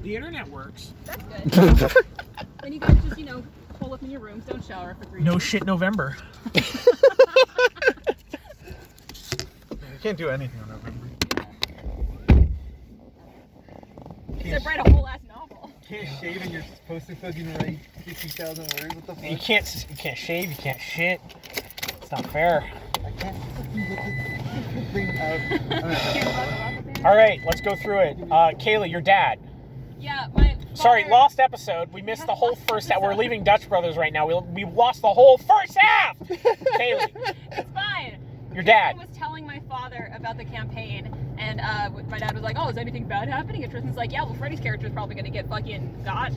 The internet works. That's good. And you guys just, hole up in your rooms, don't shower for 3 days. No shit November. You can't do anything on November. Except write a whole ass novel. Can't shave and you're supposed to fucking write 50,000 words. What the fuck? You can't shave, you can't shit. It's not fair. I can't fucking get this thing out. Alright, let's go through it. Kayla, your dad. Yeah, my father... Sorry, lost episode. We missed the whole first half. We're leaving Dutch Brothers right now. We lost the whole first half! Kaylee. It's fine. Your dad. I was telling my father about the campaign, and my dad was like, oh, is anything bad happening? And Tristan's like, yeah, well, Freddy's character is probably going to get fucking got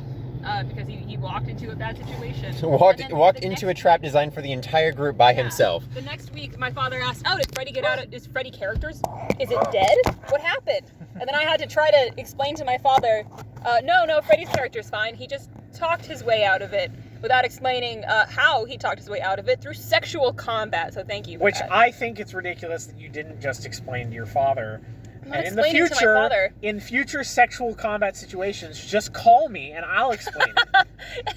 because he walked into a bad situation. Walked into a trap designed for the entire group by himself. The next week, my father asked, oh, did Freddy get out? Is Freddy characters? Is it dead? What happened? And then I had to try to explain to my father, no, Freddy's character's fine. He just talked his way out of it without explaining how he talked his way out of it through sexual combat. So thank you for Which that. I think it's ridiculous that you didn't just explain to your father. I'm not And in the explaining to my future, father. in future sexual combat situations, just call me and I'll explain it.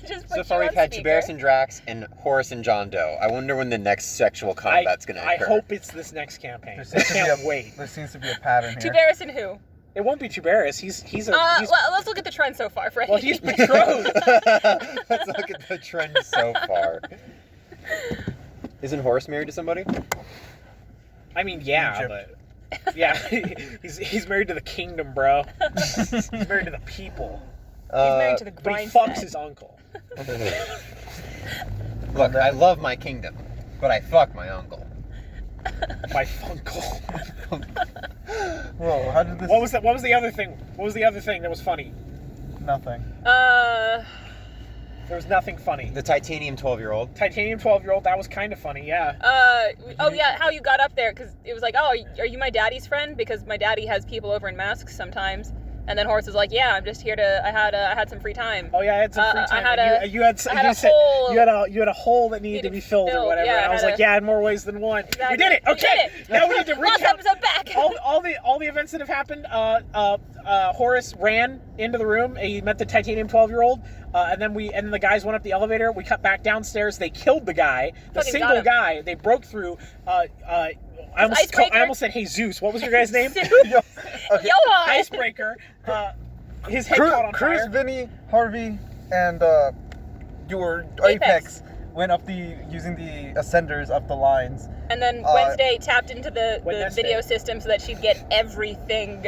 Just So put far you we've on had speaker. Tiberius and Drax and Horus and John Doe. I wonder when the next sexual combat's going to I occur. hope it's this next campaign. There I seems, to can't be wait. there seems to be a pattern here. Tiberius and who? It won't be Tiberius. He's Well, let's look at the trend so far, Freddy. well, he's betrothed. Let's look at the trend so far. Isn't Horus married to somebody? I mean, yeah, Egypt. but yeah, he's married to the kingdom, bro. He's married to the people. He's married to the But he grind fucks set. his uncle. Look, I love my kingdom, but I fuck my uncle. My funkle. Whoa, how did this... What was that? What was the other thing? What was the other thing that was funny? Nothing. There was nothing funny. The titanium 12-year-old. Titanium 12-year-old, that was kind of funny, yeah. Oh yeah, how you got up there, because it was like, oh, are you my daddy's friend? Because my daddy has people over in masks sometimes. And then Horace was like, yeah, I'm just here to, I had some free time. Oh yeah, I had some free time. I had and a- you had I had a said hole- you had a hole that needed to be filled or whatever. yeah, and I was I had like, yeah, in more ways than one. Exactly. We did it. We Okay. did it. Now we need to Last recount episode back. all the events that have happened. Horace ran into the room. He met the titanium 12-year-old, and then the guys went up the elevator. We cut back downstairs. They killed the guy, the Fucking single got him. guy. They broke through. I almost said Jesus. What was your guy's name? Johan! Icebreaker. His head caught on Cruz, fire. Vinny, Harvey, and your Apex went up using the ascenders up the lines. And then Wednesday tapped into the Wednesday. video system so that she'd get everything.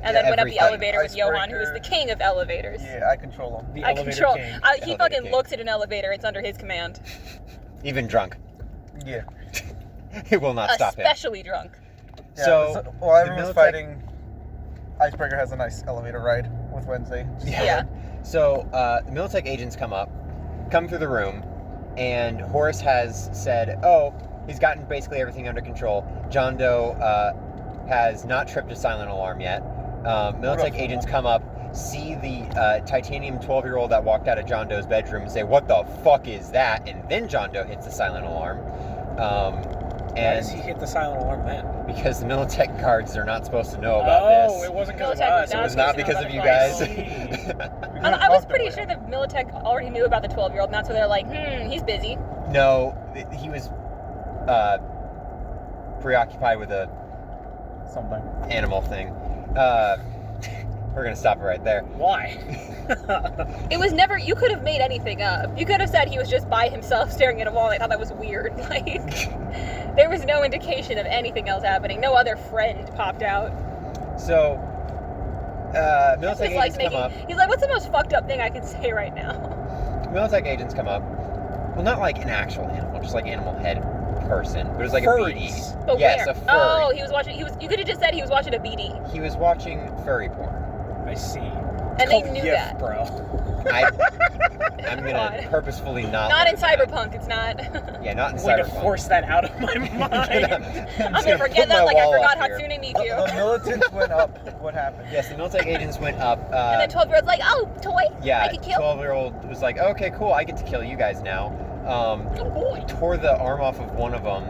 And then went up the everything. elevator with Johan, who is Icebreaker. the king of elevators. Yeah, I control them. The I elevator control. king. He Elevator fucking king. looks at an elevator. It's under his command. Even drunk. Yeah. It will not stop him. Especially drunk. Yeah, So, while everyone's Militech- fighting, Icebreaker has a nice elevator ride with Wednesday. Yeah. So, the Militech agents come through the room, and Horace has said, oh, he's gotten basically everything under control. John Doe has not tripped a silent alarm yet. Militech agents come up, see the titanium 12-year-old that walked out of John Doe's bedroom and say, what the fuck is that? And then John Doe hits the silent alarm. Why does he hit the silent alarm then? Because the Militech guards are not supposed to know about this. Oh, it wasn't because of Militech us. was It was not not supposed to because know of about you it. guys. I was pretty sure that Militech already knew about the 12-year-old, and that's why they're like, he's busy. No, he was preoccupied with a Something. animal thing. We're gonna stop it right there. Why? It was never, you could have made anything up. You could have said he was just by himself staring at a wall, and I thought that was weird. Like, there was no indication of anything else happening. No other friend popped out. So, He was Militech like agents come up. he's like, what's the most fucked up thing I can say right now? Militech agents come up. Well, not like an actual animal, just like animal head person. But it was like Furries. a BD. But Yes, where? a furry. Oh, he was watching, you could have just said he was watching a BD. He was watching furry porn. I see. And they Called knew GIF, that. bro. I'm gonna God. purposefully not. Not let in it happen. Cyberpunk, it's not. Yeah, not in I'm going to Cyberpunk. force that out of my mind. I'm gonna forget that like I forgot Hatsune The Miku. militants went up. What happened? Yes, the Militech agents went up. And then 12-year-old's like, oh, toy? Yeah, I can kill? 12-year-old was like, okay, cool, I get to kill you guys now. Oh boy. Tore the arm off of one of them,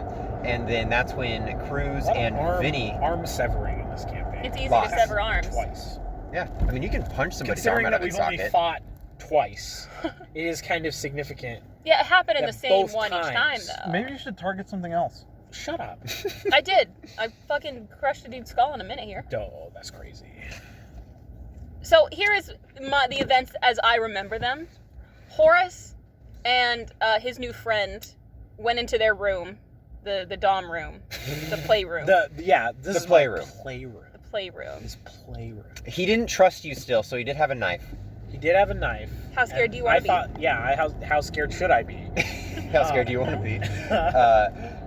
and then that's when Cruz and Vinny. Arm severing in this campaign. It's easy Lots. to sever arms. Twice. Yeah. I mean, you can punch somebody's arm Considering out that of its we've only socket. fought twice, it is kind of significant. Yeah, it happened in Yeah, the same both one each time, times. though. Maybe you should target something else. Shut up. I did. I fucking crushed a dude's skull in a minute here. Oh, that's crazy. So here is the events as I remember them. Horace and his new friend went into their room, the dom room, the playroom. This is playroom. My playroom. The playroom. His playroom. He didn't trust you still, so he did have a knife. He did have a knife. How scared and do you want to be? I thought, yeah, how scared should I be? How scared do you want to be?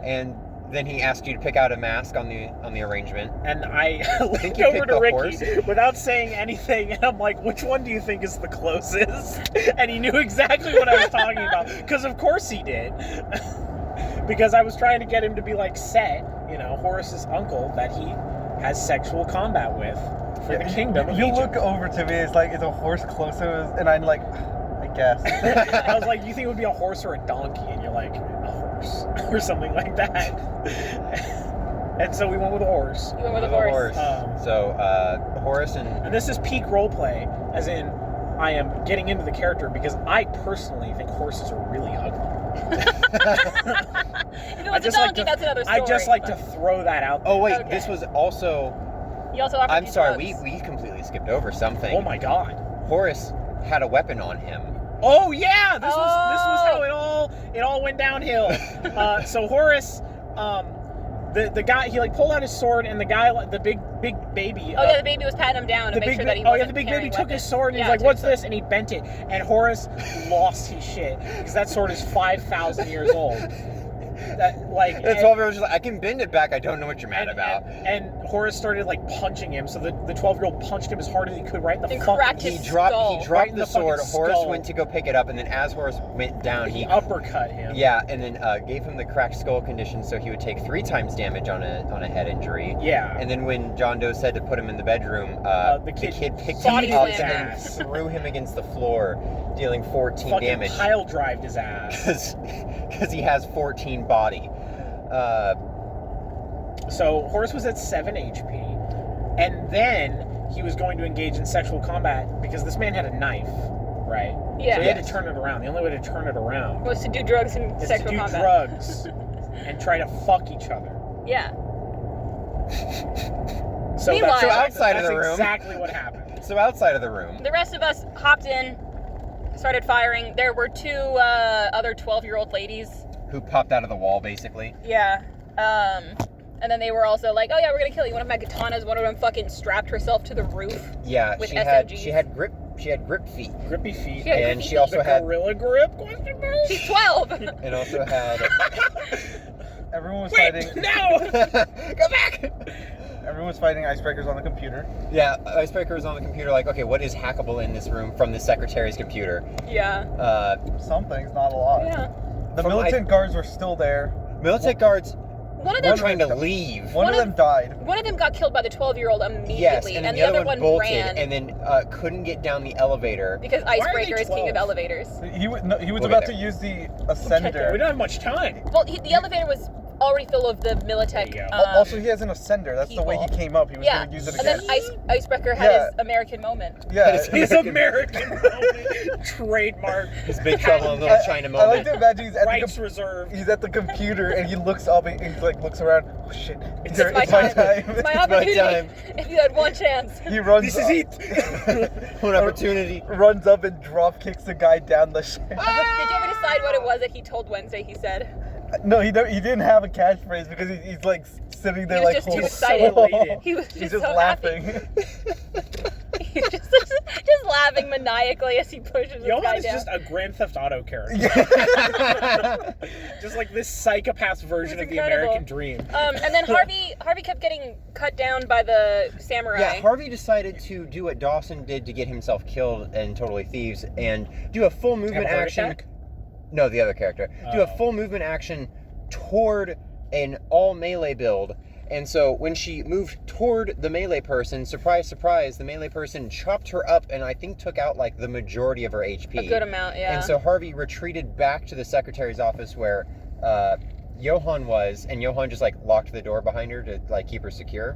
And then he asked you to pick out a mask on the arrangement. And I looked you over picked to the Ricky horse? without saying anything, and I'm like, which one do you think is the closest? And he knew exactly what I was talking about, because of course he did. Because I was trying to get him to be like Set, Horace's uncle that he has sexual combat with for the kingdom of You Egypt. look over to me, it's like, is a horse closer? And I'm like, I guess. I was like, do you think it would be a horse or a donkey? And you're like, a horse. Or something like that. And so we went with a horse. You went with a horse. Horace and And this is peak roleplay, as in, I am getting into the character because I personally think horses are really ugly. If it was a donkey, that's another story. I just like to throw that out there. oh wait, Okay. this was also. You also offered I'm you sorry, drugs. we completely skipped over something. Oh my god. Horace had a weapon on him. Oh yeah, this was how it all went downhill. So Horace, the guy, he pulled out his sword, and the guy, the big baby. Oh yeah, the baby was patting him down to make sure that he wasn't the big baby carrying took his weapons. sword and Yeah, he's like, took "What's his this?" And he bent it, and Horace lost his shit because that sword is 5,000 years old. The 12-year-old's just like, I can bend it back. I don't know what you're mad about. And Horace started punching him, so the 12-year-old punched him as hard as he could right in the And fucking. cracked He his dropped skull. Right in the the sword. fucking Horace skull. went to go pick it up, and then as Horace went down, He he uppercut him. yeah, and then gave him the cracked skull condition, so he would take 3 times damage on a head injury. Yeah. And then when John Doe said to put him in the bedroom, the kid picked body him up slammed and him. threw him against the floor, dealing 14 fucking damage. pile drived his ass. Because he has 14 body. So Horace was at 7 HP, and then he was going to engage in sexual combat because this man had a knife, right? Yeah. So he had Yes. to turn it around. The only way to turn it around Was to do drugs and is to sexual do combat. drugs and try to fuck each other. Yeah. So Meanwhile- So outside of that's the room. exactly what happened. So outside of the room, The rest of us hopped in, started firing. There were 2 other 12-year-old ladies. who popped out of the wall, basically. Yeah. And then they were also like, "Oh yeah, we're gonna kill you." One of my katanas. One of them fucking strapped herself to the roof. Yeah, With she had SMGs. she had grip feet, Grippy feet. Yeah, and grippy she feet. also The had gorilla grip? Question mark? She's 12. and also had. Everyone was Wait, fighting. no! Go back. Everyone was fighting icebreakers on the computer. Yeah, Icebreaker was on the computer like, okay, what is hackable in this room from the secretary's computer? Yeah. Some things, not a lot. Yeah. The From militant guards were still there. Militech guards One of were them. trying to leave. One of them died. One of them got killed by the 12-year-old immediately, Yes, and then and the other one bolted ran and then couldn't get down the elevator. because are they Icebreaker is king of 12? elevators. He was We'll about get to there. use the We ascender. don't have much time. Well, the elevator was already full of the Militech. There you go. Also, he has an ascender. That's the way he people. came up. He was Yeah, going to use it and again. then Icebreaker had Yeah. his American moment. Yeah. His American moment. Trademark. His Big Trouble in Little China I like moment. to imagine he's at the Rights reserved. he's at the computer and he looks up and he looks around. Oh shit! It's my time. It's my opportunity. time. If you had one chance. He runs. This is it. One opportunity. Runs up and drop kicks the guy down the shaft. Did you ever decide what it was that he told Wednesday he said? No, he didn't have a catchphrase because he's like sitting there He was like just too holding- excited. elated. He was just, He's just so laughing. happy. He's just laughing maniacally as he pushes this guy Johan is down. just a Grand Theft Auto character. Yeah. Just like this psychopath version It's of the incredible. American dream. And then Harvey kept getting cut down by the samurai. Yeah, Harvey decided to do what Dawson did to get himself killed in Totally Thieves and do a full movement Have a heart action. attack? No, the other character. Do a Oh. full movement action toward an all melee build. And so when she moved toward the melee person, surprise, surprise, the melee person chopped her up and I think took out like the majority of her HP. A good amount, yeah. And so Harvey retreated back to the secretary's office where Johan was, and Johan just like locked the door behind her to like keep her secure.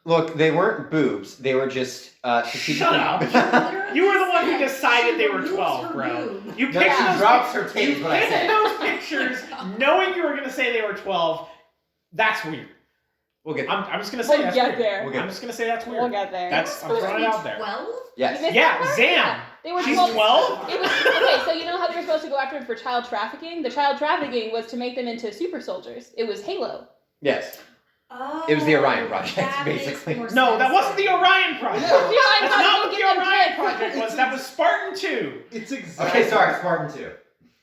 Look, they weren't boobs. They were just Shut up. You were the one who decided they were 12, bro. You picked she those drops her pic- titties, you what I picked said. those pictures knowing you were going to say they were 12. That's weird. We'll get I'm just going to say We'll that's get weird. there. We'll get I'm just going to say that's weird. We'll get there. That's, I'm throwing it out there. 12? Yes. You missed Yeah, that part? Zam. Yeah. They were She's supposed- 12? It was okay. So you know how they were supposed to go after him for child trafficking? The child trafficking was to make them into super soldiers. It was Halo. Yes. Oh, It was the Orion Project, that makes basically. more No, that sense. wasn't the Orion Project. Yeah. That's not what the Get them Orion dead. Project was. That was Spartan 2. It's exactly. Okay, sorry, Spartan 2.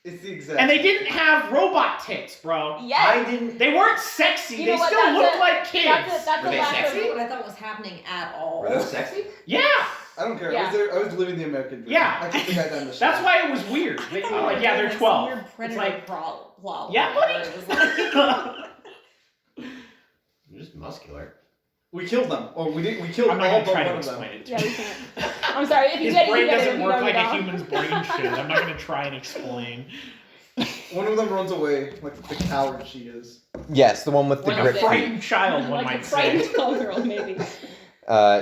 It's the exact. And they didn't have robot tits, bro. Yes. I didn't. They weren't sexy. You they know what, still that's looked a- like kids. That's Were a they lack sexy? of. What I thought was happening at all. Were those sexy? Yeah. I don't care. Yeah. I was there. I was living the American dream. Yeah. I took the guy down the That's street. why it was weird. They, I thought like, we yeah, were they're doing 12. some weird It's predator like, problem. yeah, buddy. It was like, You're just muscular. We killed them. Or we didn't. We killed I'm not all going to but try one to of them. explain it to Yeah, you. we can't. I'm sorry. If you His get it, brain you get it. doesn't If you work don't, like you a don't. human's brain should. I'm not going to try and explain. One of them runs away like the coward she is. Yes, the one with the Like a grip A feet. frightened child, one Like might a say. frightened 12-year-old, maybe.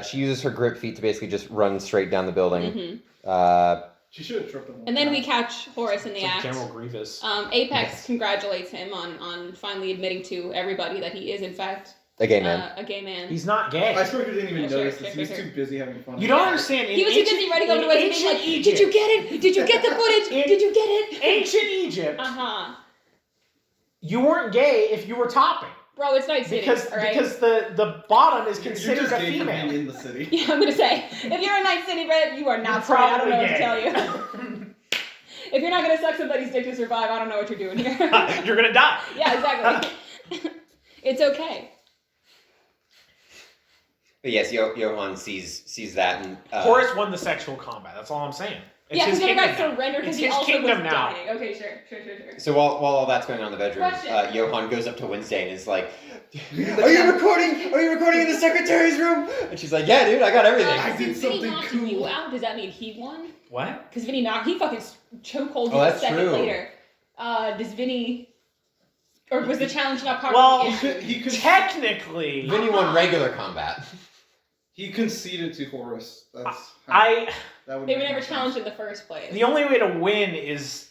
She uses her grip feet to basically just run straight down the building. Mhm. She should have tripped him. And then we catch Horace in the It's like act. General Grievous. Apex Yes. congratulates him on finally admitting to everybody that he is, in fact, A gay man. a gay man. He's not gay. I swear he didn't even Yeah, sure, notice sure, this. He was sure. too busy having fun. You don't understand. He was too busy running over to us and being like, "Did you get it? Did you get the footage? In- Did you get it?" Ancient Egypt, Uh-huh. you weren't gay if you were topping. Bro, it's Night City, Because all right? because the bottom is You're considered just a gay for being female. in the city. Yeah, I'm gonna say, if you're in Night City, Brett, you are not straight. I don't know what to tell you. If you're not gonna suck somebody's dick to survive, I don't know what you're doing here. You're gonna die. Yeah, exactly. It's okay. But yes, Johan sees that and Horace won the sexual combat. That's all I'm saying. It's Yeah, his because the other kingdom guy now. surrendered because It's he his also was kingdom now. dying. Okay, sure. So while all that's going on in the bedroom, Question. Johan goes up to Wednesday and is like, "Are you recording? Are you recording in the secretary's room?" And she's like, "Yeah, dude, I got everything." I did Since Vinny something knocked cool. you out, does that mean he won? What? Because Vinny fucking chokehold you Oh, a that's second true. later. Does Vinny, or was the challenge not part Well, of the issue? He could. Technically, Vinny won regular combat. He conceded to Horace. That's. That would They were make never sense. challenged in the first place. the only way to win is,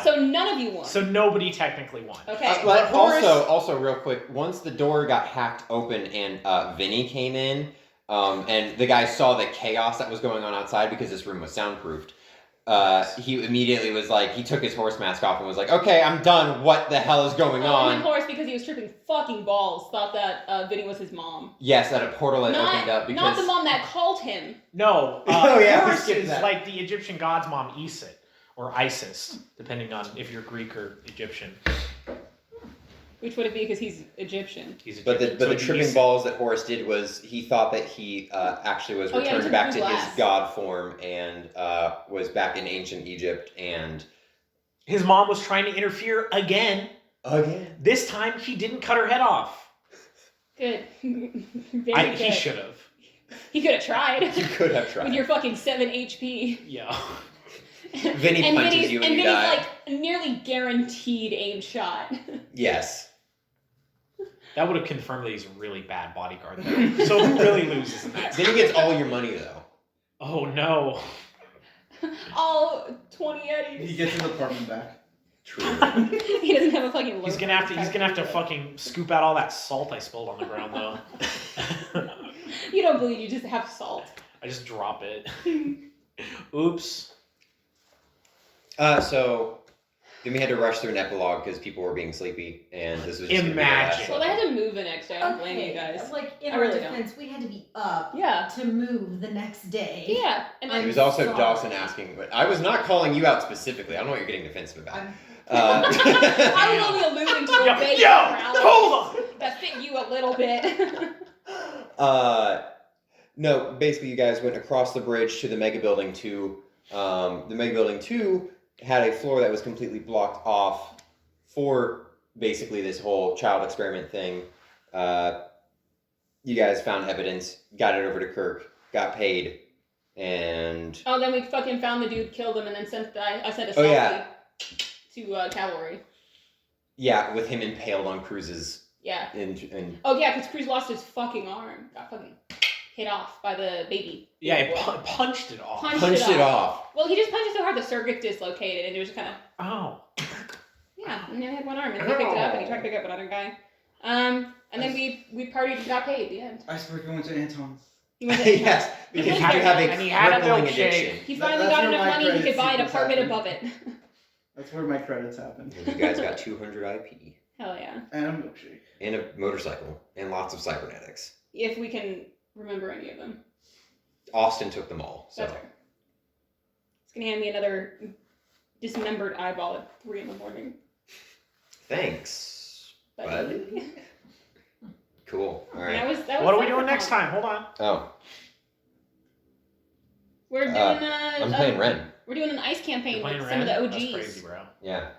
So none of you won. so nobody technically won. Okay. But Horace- also real quick, once the door got hacked open and Vinny came in, and the guy saw the chaos that was going on outside because this room was soundproofed. He immediately was like, he took his horse mask off and was like, "Okay, I'm done. What the hell is going And on?" Horace, because he was tripping fucking balls, thought that Vinny was his mom. Yes, that a portal had opened up because Not the mom that called him. No, Oh, yeah, we Horus skipped is that. like the Egyptian god's mom, Isis, or Isis, depending on if you're Greek or Egyptian. Which would it be because he's Egyptian? He's But Egyptian, the so it'd be tripping Isis. balls that Horace did was he thought that he actually was Oh, yeah, he returned took back blue to glass. his god form and was back in ancient Egypt and His mom was trying to interfere again. again. This time, he didn't cut her head off. Good. Very good. He should have. He could have tried. You could have With tried. your fucking 7 HP. Yeah. Vinny and punches Vinny's, you and and you Vinny's die. like nearly guaranteed aim shot. Yes. That would have confirmed that he's a really bad bodyguard, though. So who really loses in that? Vinny gets all your money though. Oh, no. All 20 eddies. He gets his apartment back. True. He doesn't have a fucking He's gonna have to fucking scoop out all that salt I spilled on the ground, though. You don't believe you just have salt. I just drop it. Oops. So then we had to rush through an epilogue because people were being sleepy, and this was just gonna be the last Imagine. Well, they had to move the next day. I don't blame you Okay, guys. like in I our really don't. defense, we had to be up Yeah. to move the next day. Yeah. And It then was also Sorry. Dawson asking, but I was not calling you out specifically. I don't know what you're getting defensive about. I'm- I was only alluding to a vague Yo, morality hold on. that fit you a little bit. No, basically you guys went across the bridge to the Mega Building 2. The Mega Building 2 had a floor that was completely blocked off for basically this whole child experiment thing. You guys found evidence, got it over to Kirk, got paid, and... Oh, then we fucking found the dude, killed him, and then I sent a Oh, selfie yeah. to cavalry. Yeah, with him impaled on Cruz's Yeah. And Oh yeah, because Cruz lost his fucking arm. Got fucking hit off by the baby. Yeah, baby he boy. punched it off. punched it off. Well, he just punched it so hard the circuit dislocated, and it was just kind of. Oh. Yeah, and he only had one arm, and he picked it up, and he tried to pick up another guy. And then we partied and got paid at the end. Iceberg went to Anton's. He went to Yes, because you have a And he had a crippling milkshake. addiction. He finally That's got where enough my money he credit could buy an sequence apartment happened. above it. That's where my credits happen. You guys got 200 IP Hell yeah. And a milkshake. and a motorcycle and lots of cybernetics. If we can remember any of them. Austin took them all. So That's right. He's gonna hand me another dismembered eyeball at 3 a.m. thanks. Buddy. Cool. All right. That was What are we doing Cyberpunk. next time? Hold on. Oh, We're doing I'm playing Ren. We're doing an ice You're campaign playing with Ren? some of the OGs. That's crazy, bro. Yeah.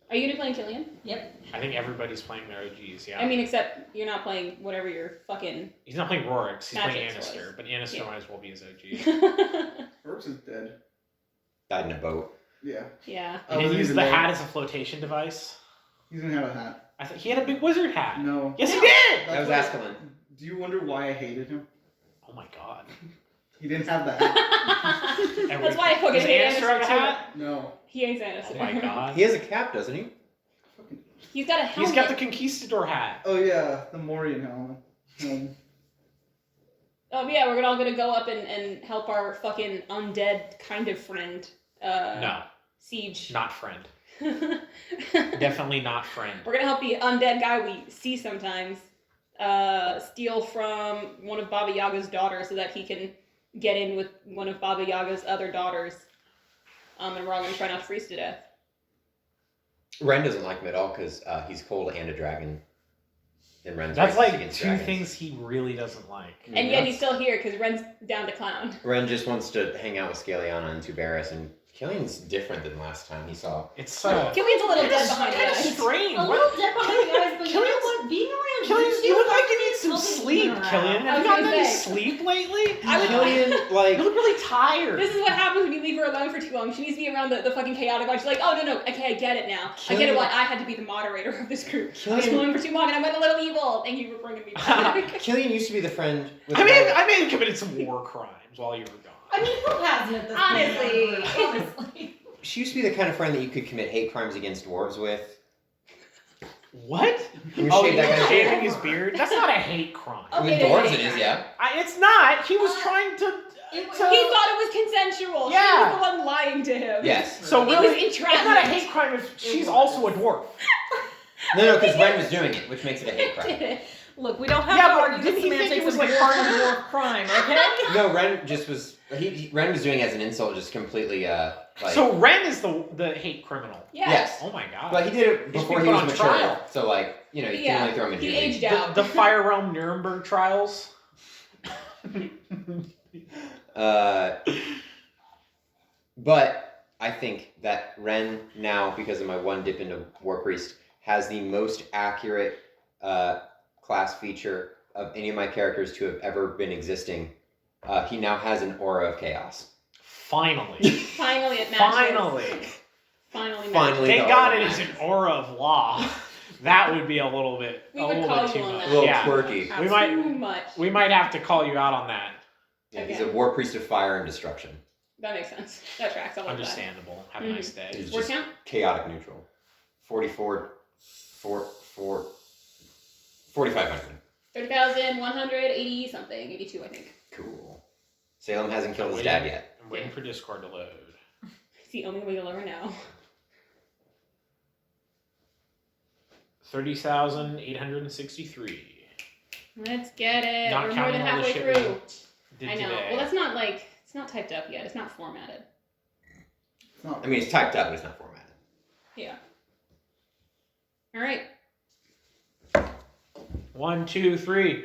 Are you gonna play Killian? Yep. I think everybody's playing their OGs, yeah. I mean, except you're not playing whatever your fucking. he's not playing Rorix, he's playing Magic's Annister, voice. but Annister Yeah. might as well be his OG. Brooks is dead. Died in a boat. Yeah. Yeah. I And he wasn't used even the there. hat as a flotation device. He's gonna have a hat. I think he had a big wizard hat. No. Yes, he did! That was That's why- Askelin. Do you wonder why I hated him? Oh my god. He didn't have the hat. That's why I fucking Does hate Annister have a Annister hat? No. He hates Annister. Oh my god. He has a cap, doesn't he? He's got a helmet. He's got the Conquistador hat. Oh yeah, the Morian helmet. Oh yeah, we're all gonna go up and help our fucking undead kind of friend. No, Siege. not friend. We're Definitely not friend. gonna help the undead guy we see sometimes steal from one of Baba Yaga's daughters so that he can get in with one of Baba Yaga's other daughters. And we're all gonna try not to freeze to death. Ren doesn't like him at all because he's cold and a dragon. And Ren's That's racist like against two dragons. things he really doesn't like. And yet he's still here because Ren's down to clown. Ren just wants to hang out with Scaliana and Tuberis, and Killian's different than last time he saw. It's Killian's a little dead It's behind the kind of eyes. strange. A little dead behind the eyes, but you know Killian's- what? Being around Killian, two you look like you helps need some me sleep, being around. Killian. I Have was you gotten gonna any say. sleep lately? I would- Killian, like, You look really tired. This is what happens when you leave her alone for too long. She needs to be around the fucking chaotic one. She's like, oh, no, okay, I get it now. I get it why I had to be the moderator of this group. I was Killian- alone for too long and I went a little evil. Thank you for bringing me back. Killian used to be the friend with I the may have committed some war crimes while you were gone. I mean, who hasn't at this Honestly. point? Honestly. She used to be the kind of friend that you could commit hate crimes against dwarves with. What? You Oh, shave that he's guy's shaving beard. his beard? That's not a hate crime. Oh, With it is. dwarves it is, yeah. It's not. He was trying to. It was- He thought it was consensual. Yeah. She was the one lying to him. Yes. So It really, was it's entrapment. not a hate crime if she's also a dwarf. No, because Ren was doing it, which makes it a hate crime. Look, we don't have Yeah, to but argue didn't the he think it semantics was of like war part of crime or crime, okay? No, Ren just was. Ren was doing it as an insult, just completely like. So Ren is the hate criminal. Yes. Yes. Oh my god. But he did it He's before been he put was on mature. trial. So like, you know, you Yeah. can only throw him in He jail. aged out. The Fire Realm Nuremberg trials. But I think that Ren now, because of my one dip into War Priest, has the most accurate class feature of any of my characters to have ever been existing. He now has an aura of chaos. Finally. Finally it matches. Finally. Finally. Finally. Thank the God aura it is an matches. aura of law. That would be a little bit. We would little call bit you too on much. that. A little Yeah. quirky. We might- Too much. We might have to call you out on that. Yeah, he's Okay. a War Priest of fire and destruction. That makes sense. That tracks. I like that. Understandable. Have a nice day. He's Word just count? chaotic neutral. 4,500. 30,180 something. 82, I think. Cool. Salem hasn't killed his dad yet. I'm waiting for Discord to load. It's the only way you'll ever know. 30,863. Let's get it. Not We're more than counting all the halfway shit through. Did I know. today. Well, that's not like, it's not typed up yet. It's not formatted. It's not. I mean, it's typed up, but it's not formatted. Yeah. All right. 1, 2, 3.